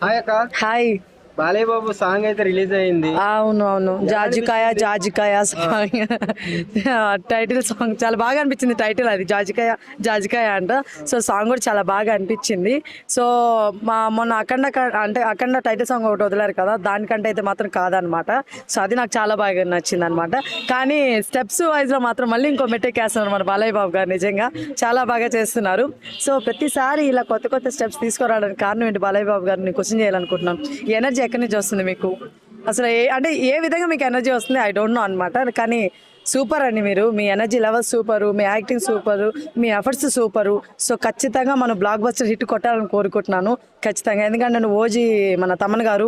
Hi అక్క. Hi. Balayya Babu song అయితే release అయింది. అవును అవును, జాజికాయ జాజికాయ సాంగ్ టైటిల్ సాంగ్ చాలా బాగా అనిపించింది. టైటిల్ అది జాజికాయ జాజికాయ అంట. సో సాంగ్ కూడా చాలా బాగా అనిపించింది. సో మొన్న అఖండ టైటిల్ సాంగ్ ఒకటి వదిలేరు కదా, దానికంటే అయితే మాత్రం కాదనమాట. సో అది నాకు చాలా బాగా నచ్చింది అనమాట. కానీ స్టెప్స్ వైజ్ లో మాత్రం మళ్ళీ ఇంకో మెట్టెక్కేస్తున్నారు మన బాలయ్య బాబు గారు. నిజంగా చాలా బాగా చేస్తున్నారు. సో ప్రతిసారి ఇలా కొత్త కొత్త స్టెప్స్ తీసుకురావడానికి కారణం ఏంటి బాలయ్య బాబు గారిని క్వశ్చన్ చేయాలనుకుంటున్నాను. ఈ ఎనర్జీ ఎక్కడి నుంచి వస్తుంది మీకు? అసలు అంటే ఏ విధంగా మీకు ఎనర్జీ వస్తుంది ఐ డోంట్ నో అనమాట. కానీ సూపర్ అండి మీరు. మీ ఎనర్జీ లెవెల్స్ సూపరు, మీ యాక్టింగ్ సూపరు, మీ ఎఫర్ట్స్ సూపరు. సో ఖచ్చితంగా మనం బ్లాక్ బస్టర్ హిట్ కొట్టాలని కోరుకుంటున్నాను ఖచ్చితంగా. ఎందుకంటే నేను ఓజీ మన తమన్ గారు,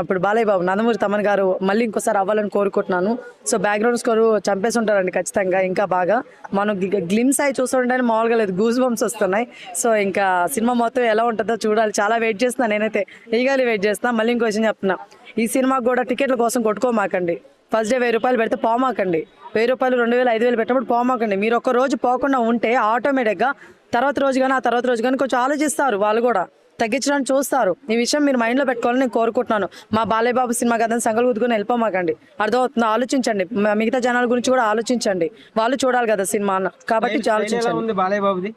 ఇప్పుడు బాలయ్య బాబు నందమూరి తమన్ గారు మళ్ళీ ఇంకోసారి అవ్వాలని కోరుకుంటున్నాను. సో బ్యాక్గ్రౌండ్ స్కోర్ చంపేసి ఉంటారండి ఖచ్చితంగా. ఇంకా బాగా మనం గ్లిమ్స్ అయి చూస్తుంటే మామూలుగా లేదు, గూస్ బంప్స్ వస్తున్నాయి. సో ఇంకా సినిమా మొత్తం ఎలా ఉంటుందో చూడాలి. చాలా వెయిట్ చేస్తున్నాను నేనైతే, ఈగాలి వెయిట్ చేస్తున్నా. మళ్ళీ ఇంకో విషయం చెప్తున్నా, ఈ సినిమాకి కూడా టికెట్ల కోసం కొట్టుకోమాకండి. ఫస్ట్ డే 1000 రూపాయలు పెడితే పోమాకండి. 1000 రూపాయలు 2000 5000 పెట్టినప్పుడు పోమాకండి. మీరు ఒక రోజు పోకుండా ఉంటే ఆటోమేటిక్గా తర్వాత రోజు కానీ ఆ తర్వాత రోజు కానీ కొంచెం ఆలోచిస్తారు, వాళ్ళు కూడా తగ్గించడానికి చూస్తారు. ఈ విషయం మీరు మైండ్లో పెట్టుకోవాలని నేను కోరుకుంటున్నాను. మా బాలయ్య బాబు సినిమా కదని సంగలు కుదుకుని వెళ్ళిపోమాకండి. అర్థమవుతుంది? ఆలోచించండి, మిగతా జనాల గురించి కూడా ఆలోచించండి. వాళ్ళు చూడాలి కదా సినిమా కాబట్టి ఆలోచించండి. బాలయ్య బాబుది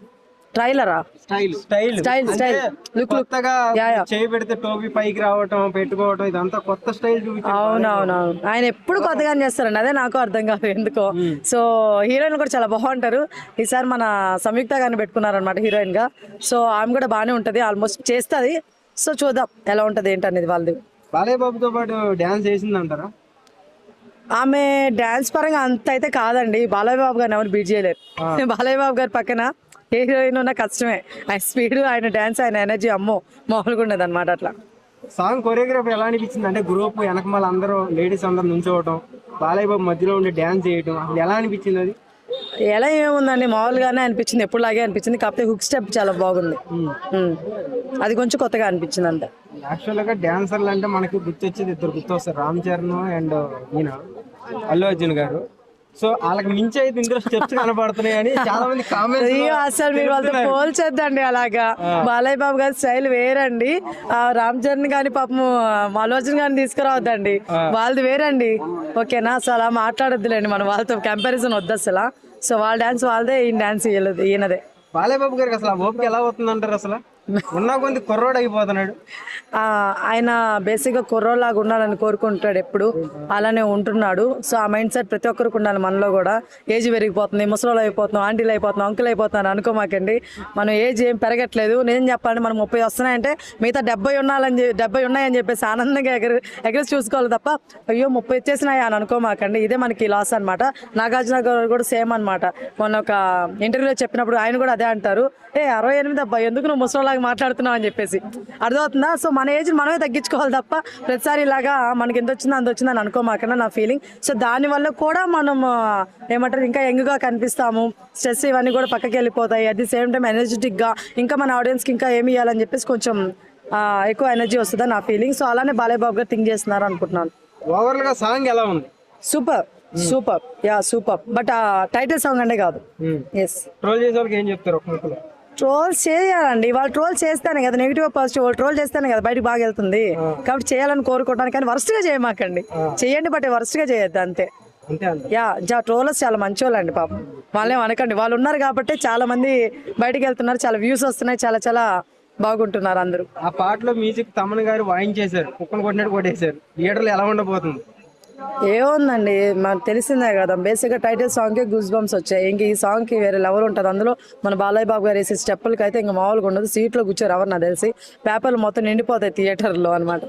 ట్రైలరా? Style style style style look కొత్తగా చేయి పెడితే టోపీ పైకి రావటం, పెట్టుకోవటం, ఇదంతా కొత్త స్టైల్ చూపించారు. అవునవునవును, ఆయన ఎప్పుడు కొత్తగా చేస్తారండి. అదే నాకు అర్థం కాదు ఎందుకో. సో హీరోయిన్ కూడా చాలా బాగుంటారు. ఈసారి మన సంయుక్త గారిని పెట్టుకున్నారనమాట హీరోయిన్ గా. సో ఆమె కూడా బాగానే ఉంటది, ఆల్మోస్ట్ చేస్తుంది. సో చూద్దాం ఎలా ఉంటది ఏంటనేది వాళ్ళది. బాలయ్య బాబుతో పాటు డాన్స్ చేసింది అంటారా? ఆమె డాన్స్ పరంగా అంత అయితే కాదండి. బాలయ్య బాబు గారిని ఎవరు బీట్ చేయలేరు. బాలయ్య బాబు గారి పక్కన ఏ హీరోయిన్ ఉన్నా కష్టమే. ఆయన స్పీడ్, ఆయన డాన్స్, ఆయన ఎనర్జీ అమ్మో మామూలుగా ఉండదు అనమాట. అట్లా సాంగ్ కొరియోగ్రఫీ ఎలా అనిపించింది? అంటే గ్రూప్ వెనకమాల అందరూ లేడీస్ అందరు నుంచోవటం, బాలయ్య బాబు మధ్యలో ఉండి డాన్స్ చేయటం, అసలు ఎలా అనిపించింది అది? ఎలా ఏముందండి, మామూలుగానే అనిపించింది, ఎప్పుడులాగే అనిపించింది. కాకపోతే హుక్ స్టెప్ చాలా బాగుంది. అది కొంచెం కొత్తగా అనిపించింది అంతే. యాక్చువల్గా డాన్సర్లు అంటే మనకి గుర్తొచ్చేది ఇద్దరు గుర్తొస్తారు, రామ్ చరణ్ అండ్ ఈయన అల్లు అర్జున్ గారు. సో వాళ్ళకి మించి అయితే ఇందులో స్టెప్స్ కనబడుతున్నాయి అని చాలా మంది కామెంట్స్. అసలు మీరు వాళ్ళతో పోల్చొద్దండి అలాగా. బాలయ్య బాబు గారి స్టైల్ వేరండి. రామ్ చరణ్ గాని పాపం అల్లు అర్జున్ గారిని తీసుకురావద్దండి, వాళ్ళది వేరండి. ఓకేనా? సో అలా మాట్లాడొద్దులేండి, మనం వాళ్ళతో కంపారిజన్ వద్దు అసలు. సో వాళ్ళ డాన్స్ వాళ్ళదే, ఈయన డాన్స్ ఈయనదే. బాలయ్య బాబు గారికి అసలు ఓపిక ఎలా అవుతుంది అంటారు? అసలు ఉన్నా కొంత కుర్రోడు అయిపోతున్నాడు. ఆయన బేసిక్గా కుర్రోలాగా ఉండాలని కోరుకుంటాడు ఎప్పుడు, అలానే ఉంటున్నాడు. సో ఆ మైండ్ సెట్ ప్రతి ఒక్కరికి ఉండాలి. మనలో కూడా ఏజ్ పెరిగిపోతుంది, ముసలోళ్ళు అయిపోతున్నాం, ఆంటీలు అయిపోతున్నాం, అంకులు అయిపోతున్నారు అనుకోమాకండి. మనం ఏజ్ ఏం పెరగట్లేదు. నేను చెప్పాలంటే మనం 30 వస్తున్నాయంటే మిగతా 70 ఉన్నాయని చెప్పేసి ఆనందంగా ఎగరేసి చూసుకోవాలి తప్ప అయ్యో 30 వచ్చేసినాయా అని అనుకోమాకండి. ఇదే మనకి లాస్ అనమాట. నాగార్జున గారు కూడా సేమ్ అనమాట. మొన్న ఒక ఇంటర్వ్యూలో చెప్పినప్పుడు ఆయన కూడా అదే అంటారు, 68 అబ్బాయి ఎందుకు నువ్వు ముసలోలాగా మాట్లాడుతున్నావు అని చెప్పేసి. అర్థమవుతుందా? సో మన ఏజ్ మనమే తగ్గించుకోవాలి తప్ప ప్రతిసారి ఇలాగా మనకి ఎంత వచ్చిందో అంత వచ్చిందని అనుకోమాకన్నా నా ఫీలింగ్. సో దానివల్ల కూడా మనం ఏమంటారు ఇంకా యంగ్గా కనిపిస్తాము. స్ట్రెస్ ఇవన్నీ కూడా పక్కకి వెళ్ళిపోతాయి. అట్ ది సేమ్ టైం ఎనర్జెటిక్గా ఇంకా మన ఆడియన్స్కి ఇంకా ఏమి ఇవ్వాలని చెప్పేసి కొంచెం ఎక్కువ ఎనర్జీ వస్తుందని నా ఫీలింగ్. సో అలానే బాలయ్య బాబు గారు థింక్ చేస్తున్నారు అనుకుంటున్నాను. ఓవరాల్ గా సాంగ్ ఎలా ఉంది? Super super, yeah super. But title song అంటే కాదు. ఎస్. ట్రోల్ చేసే వాళ్ళకి ఏం చెప్తారు? ట్రోల్ చేయాలండి, వాళ్ళు ట్రోల్ చేస్తేనే కదా నెగిటివ్ పాజిటివ్. వాళ్ళు ట్రోల్ చేస్తేనే కదా బయటకు బాగా వెళ్తుంది. కాబట్టి చేయాలని కోరుకుంటాను, కానీ వరస్ట్గా చేయమాకండి. చేయండి బట్ వరస్ట్గా చేయొద్దు అంతే. ట్రోలర్స్ చాలా మంచి వాళ్ళండి పాపం, వాళ్ళేం అనకండి. వాళ్ళు ఉన్నారు కాబట్టి చాలా మంది బయటకు వెళ్తున్నారు, చాలా వ్యూస్ వస్తున్నాయి, చాలా చాలా బాగుంటున్నారు అందరూ. ఆ పాటలో మ్యూజిక్ తమన్ గారు వాయించేశారు, కుక్కను కొట్టినట్టు కొట్టేశారు. థియేటర్లో ఎలా ఉండబోతుంది? ఏముందండి, మనకు తెలిసిందే కదా, బేసిక్గా టైటిల్ సాంగ్కి గూస్ బంప్స్ వచ్చాయి. ఇంక ఈ సాంగ్కి వేరే లెవెల్ ఉంటుంది. అందులో మన బాలయ్య బాబు గారు వేసే స్టెప్పులకి అయితే ఇంకా మామూలుగా ఉండదు. సీట్లో కూర్చోరు ఎవరు నాకు తెలిసి, పేపర్లు మొత్తం నిండిపోతాయి థియేటర్లో అనమాట.